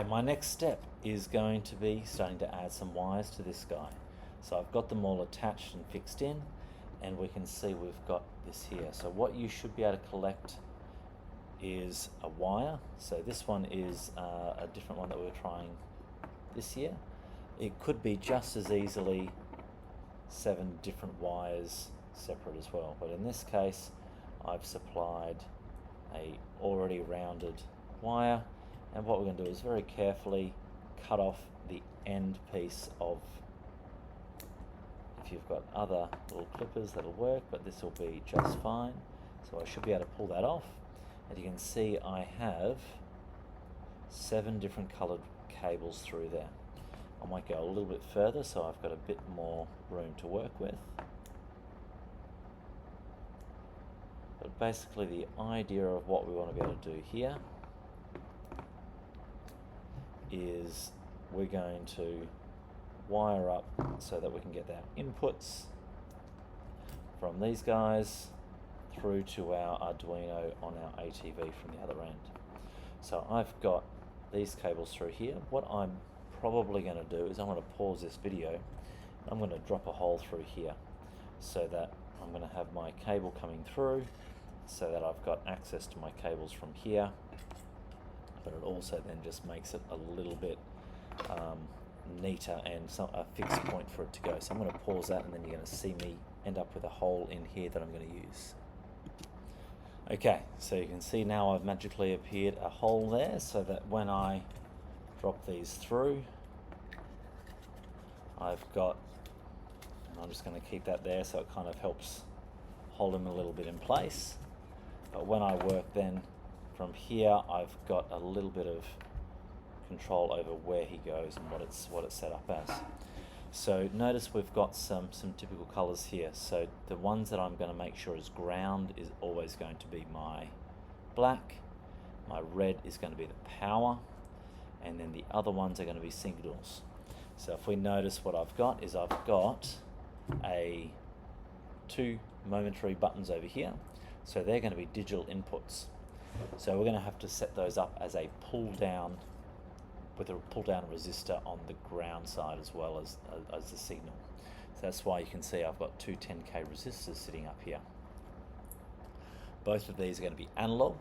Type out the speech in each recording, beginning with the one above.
my next step is going to be starting to add some wires to this guy. So I've got them all attached and fixed in, and we can see we've got this here. So what you should be able to collect is a wire. So this one is a different one that we were trying this year. It could be just as easily 7 different wires separate as well, but in this case I've supplied a already rounded wire, and what we're going to do is very carefully cut off the end piece of, if you've got other little clippers that'll work, but this will be just fine. So I should be able to pull that off, and you can see I have 7 different coloured cables through there. I might go a little bit further so I've got a bit more room to work with. But basically the idea of what we want to be able to do here is we're going to wire up so that we can get our inputs from these guys through to our Arduino on our ATV from the other end. So I've got these cables through here. What I'm probably going to do is I'm going to pause this video and I'm going to drop a hole through here so that I'm going to have my cable coming through so that I've got access to my cables from here, but it also then just makes it a little bit neater and a fixed point for it to go. So I'm going to pause that, and then you're going to see me end up with a hole in here that I'm going to use. Okay, so you can see now I've magically appeared a hole there so that when I drop these through, I've got, and I'm just going to keep that there so it kind of helps hold them a little bit in place. But when I work then from here, I've got a little bit of control over where he goes and what it's set up as. So notice we've got some typical colors here. So the ones that I'm going to make sure is ground is always going to be my black, my red is going to be the power, and then the other ones are going to be signals. So if we notice what I've got is I've got 2 momentary buttons over here. So they're going to be digital inputs. So we're going to have to set those up as a pull down, with a pull down resistor on the ground side as well as the signal. So that's why you can see I've got 2 10K resistors sitting up here. Both of these are going to be analog,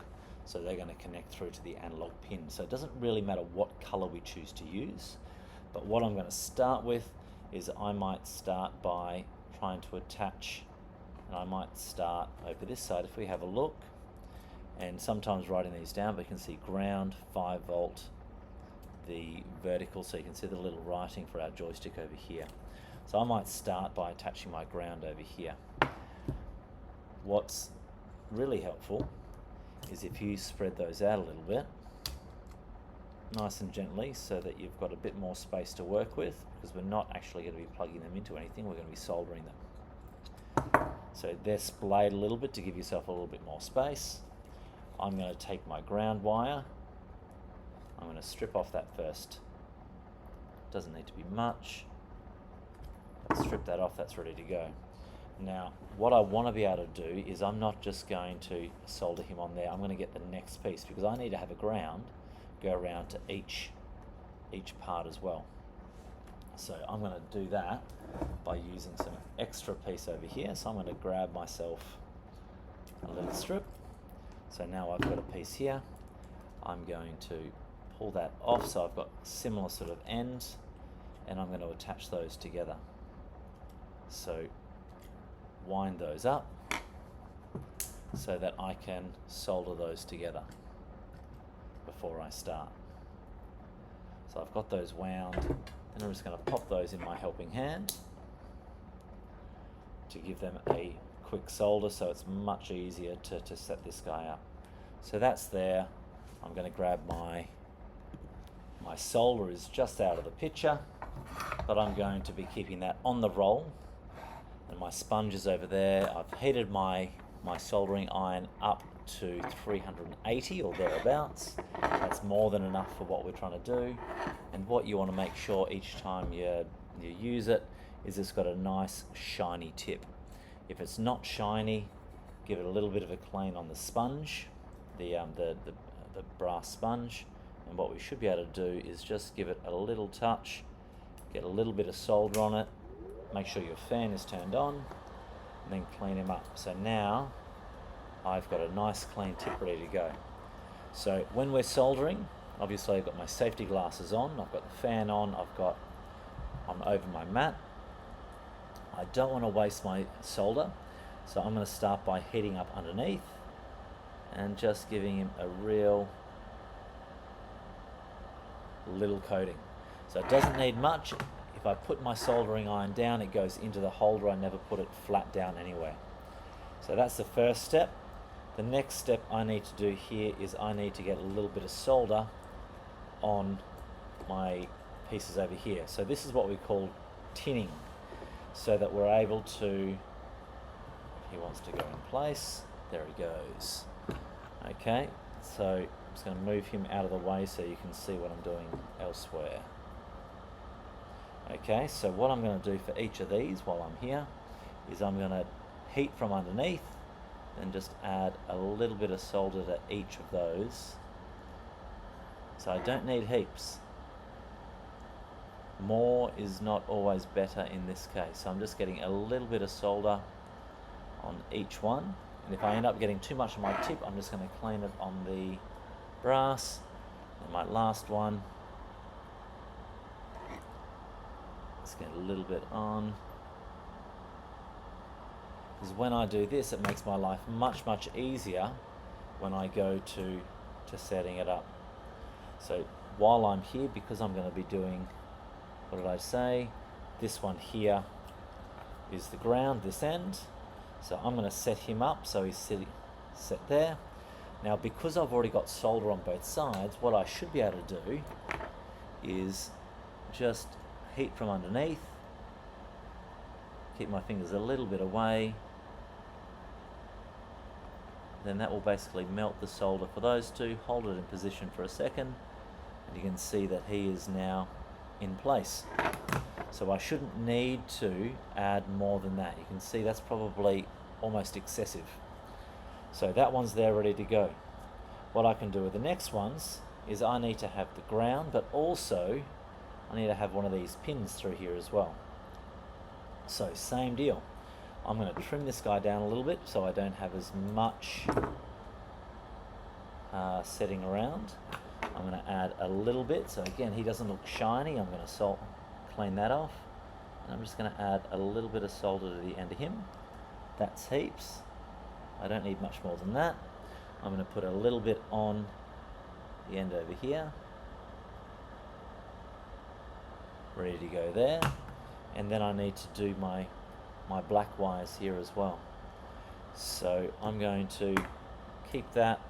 so they're going to connect through to the analog pin. So it doesn't really matter what color we choose to use, but what I'm going to start with is I might start by trying to attach, and I might start over this side if we have a look, and sometimes writing these down, but you can see ground 5 volt, the vertical, so you can see the little writing for our joystick over here. So I might start by attaching my ground over here. What's really helpful is if you spread those out a little bit, nice and gently, so that you've got a bit more space to work with, because we're not actually going to be plugging them into anything, we're going to be soldering them. So they're splayed a little bit to give yourself a little bit more space. I'm going to take my ground wire, I'm going to strip off that first. Doesn't need to be much. Strip that off, that's ready to go. Now, what I want to be able to do is I'm not just going to solder him on there, I'm going to get the next piece, because I need to have a ground go around to each part as well. So I'm going to do that by using some extra piece over here. So I'm going to grab myself a little strip. So now I've got a piece here. I'm going to pull that off so I've got similar sort of ends, and I'm going to attach those together. So wind those up so that I can solder those together before I start. So I've got those wound, and I'm just going to pop those in my helping hand to give them a quick solder, so it's much easier to set this guy up. So that's there. I'm going to grab my solder is just out of the picture, but I'm going to be keeping that on the roll, and my sponge is over there. I've heated my soldering iron up to 380 or thereabouts. That's more than enough for what we're trying to do. And what you want to make sure each time you use it is it's got a nice shiny tip. If it's not shiny, give it a little bit of a clean on the sponge, the brass sponge, And what we should be able to do is just give it a little touch, get a little bit of solder on it, make sure your fan is turned on, and then clean him up. So now I've got a nice clean tip ready to go. So when we're soldering, obviously I've got my safety glasses on, I've got the fan on, I'm over my mat. I don't want to waste my solder, so I'm going to start by heating up underneath and just giving him a real little coating. So it doesn't need much. If I put my soldering iron down, it goes into the holder. I never put it flat down anywhere. So that's the first step. The next step I need to do here is I need to get a little bit of solder on my pieces over here. So this is what we call tinning, so that we're able to, he wants to go in place, there he goes. Okay, so I'm just going to move him out of the way so you can see what I'm doing elsewhere. Okay, so what I'm going to do for each of these while I'm here is I'm going to heat from underneath and just add a little bit of solder to each of those. So I don't need heaps. More is not always better in this case. So I'm just getting a little bit of solder on each one. And if I end up getting too much on my tip, I'm just going to clean it on the brass. And my last one, let's get a little bit on. Because when I do this, it makes my life much, much easier when I go to setting it up. So while I'm here, because I'm going to be doing, what did I say? This one here is the ground, this end. So I'm going to set him up so he's set there. Now, because I've already got solder on both sides, what I should be able to do is just heat from underneath, keep my fingers a little bit away, then that will basically melt the solder for those two, hold it in position for a second, and you can see that he is now in place. So I shouldn't need to add more than that. You can see that's probably almost excessive. So that one's there ready to go. What I can do with the next ones is I need to have the ground, but also I need to have one of these pins through here as well. So same deal. I'm going to trim this guy down a little bit so I don't have as much setting around. I'm going to add a little bit, so again he doesn't look shiny. I'm going to clean that off, and I'm just going to add a little bit of solder to the end of him. That's heaps. I don't need much more than that. I'm going to put a little bit on the end over here, ready to go there, and then I need to do my black wires here as well. So I'm going to keep that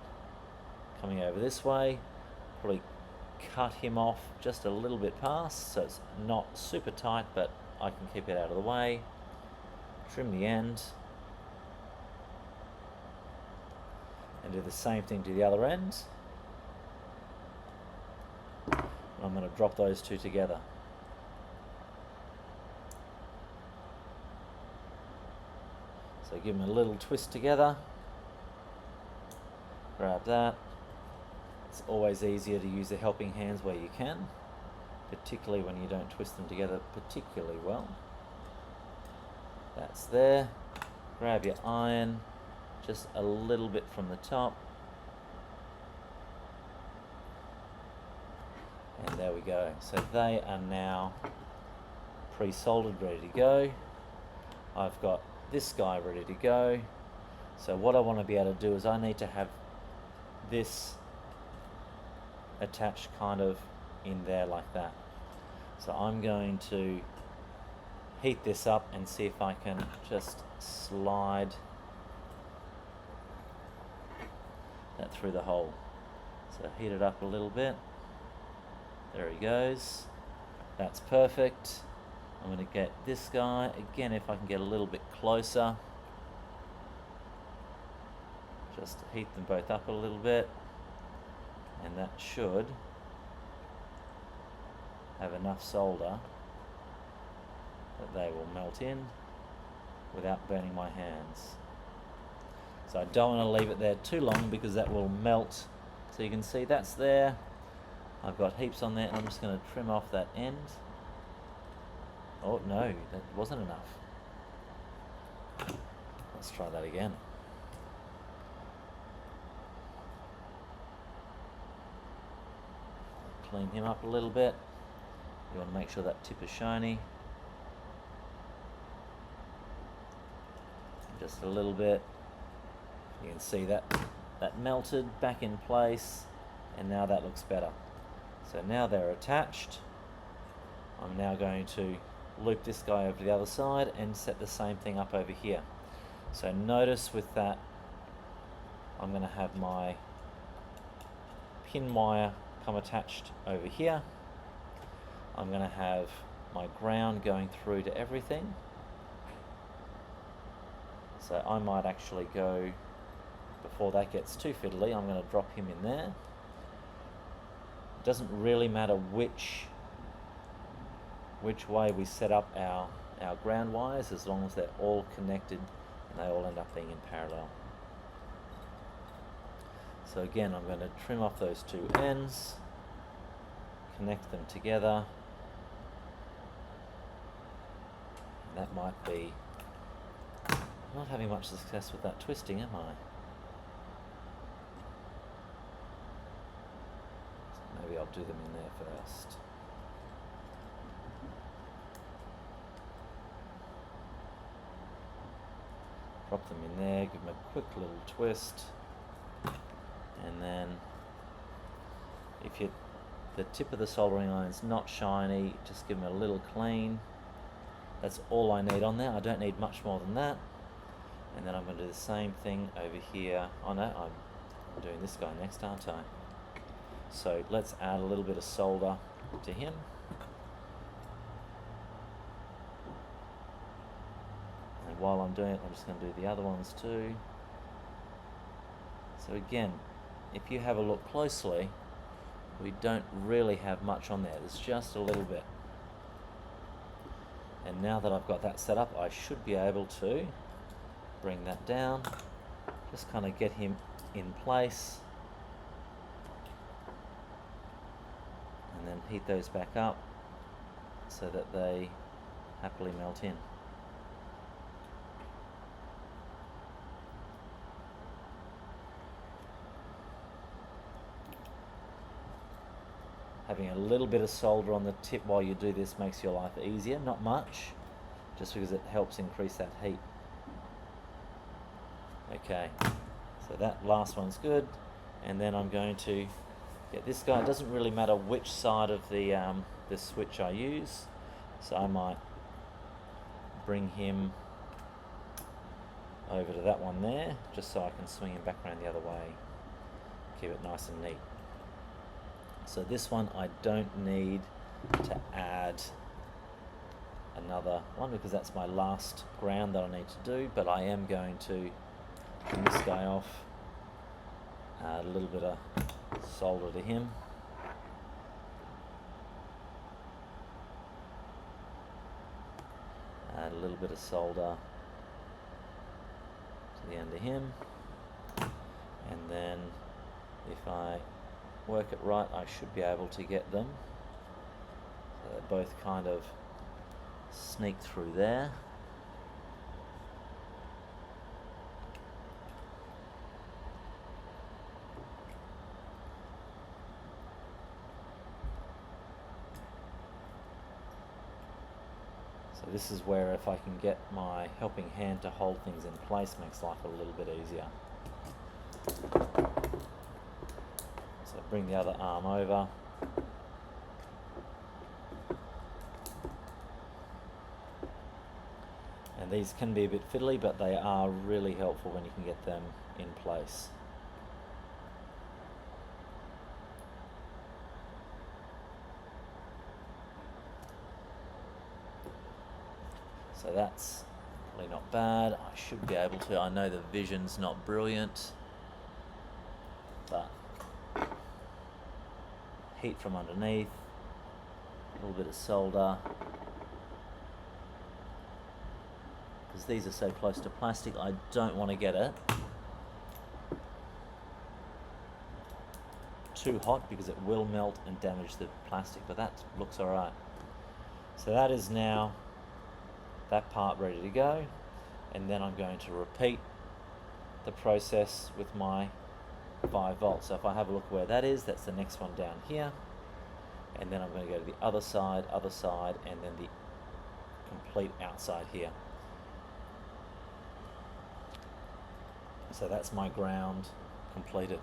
coming over this way, probably cut him off just a little bit past so it's not super tight, but I can keep it out of the way, trim the end, and do the same thing to the other end. I'm going to drop those two together. So give them a little twist together, grab that. It's always easier to use the helping hands where you can, particularly when you don't twist them together particularly well. That's there. Grab your iron, just a little bit from the top. And there we go. So they are now pre-soldered, ready to go. I've got this guy ready to go. So what I want to be able to do is I need to have this attached kind of in there like that. So I'm going to heat this up and see if I can just slide that through the hole. So heat it up a little bit. There he goes. That's perfect. I'm going to get this guy again, if I can get a little bit closer. Just heat them both up a little bit, and that should have enough solder that they will melt in without burning my hands. So I don't want to leave it there too long because that will melt. So you can see that's there. I've got heaps on there, and I'm just going to trim off that end. Oh no, that wasn't enough. Let's try that again. Clean him up a little bit. You want to make sure that tip is shiny. Just a little bit. You can see that melted back in place, and now that looks better. So now they're attached. I'm now going to loop this guy over to the other side and set the same thing up over here. So notice with that, I'm going to have my pin wire come attached over here. I'm going to have my ground going through to everything. So I might actually go, before that gets too fiddly, I'm going to drop him in there. It doesn't really matter which way we set up our ground wires, as long as they're all connected and they all end up being in parallel. So again, I'm going to trim off those two ends, connect them together. And that might be... I'm not having much success with that twisting, am I? So maybe I'll do them in there first. Drop them in there, give them a quick little twist, and then if the tip of the soldering iron is not shiny, just give them a little clean. That's all I need on there. I don't need much more than that. And then I'm going to do the same thing over here. Oh no, I'm doing this guy next, aren't I? So let's add a little bit of solder to him. And while I'm doing it, I'm just going to do the other ones too. So again, if you have a look closely, we don't really have much on there. There's just a little bit. And now that I've got that set up, I should be able to bring that down, just kind of get him in place, and then heat those back up so that they happily melt in. Having a little bit of solder on the tip while you do this makes your life easier, not much, just because it helps increase that heat. Okay, so that last one's good, and then I'm going to get this guy. It doesn't really matter which side of the switch I use, so I might bring him over to that one there, just so I can swing him back around the other way, keep it nice and neat. So this one I don't need to add another one because that's my last ground that I need to do, but I am going to trim this guy off, add a little bit of solder to him, add a little bit of solder to the end of him, and then if I work it right, I should be able to get them so they both kind of sneak through there. So this is where if I can get my helping hand to hold things in place, makes life a little bit easier. So bring the other arm over. And these can be a bit fiddly, but they are really helpful when you can get them in place. So that's probably not bad. I should be able to. I know the vision's not brilliant, but heat from underneath, a little bit of solder. Because these are so close to plastic, I don't want to get it too hot because it will melt and damage the plastic, but that looks alright. So that is now that part ready to go, and then I'm going to repeat the process with my 5 volts. So if I have a look where that is, that's the next one down here, and then I'm going to go to the other side, and then the complete outside here. So that's my ground completed.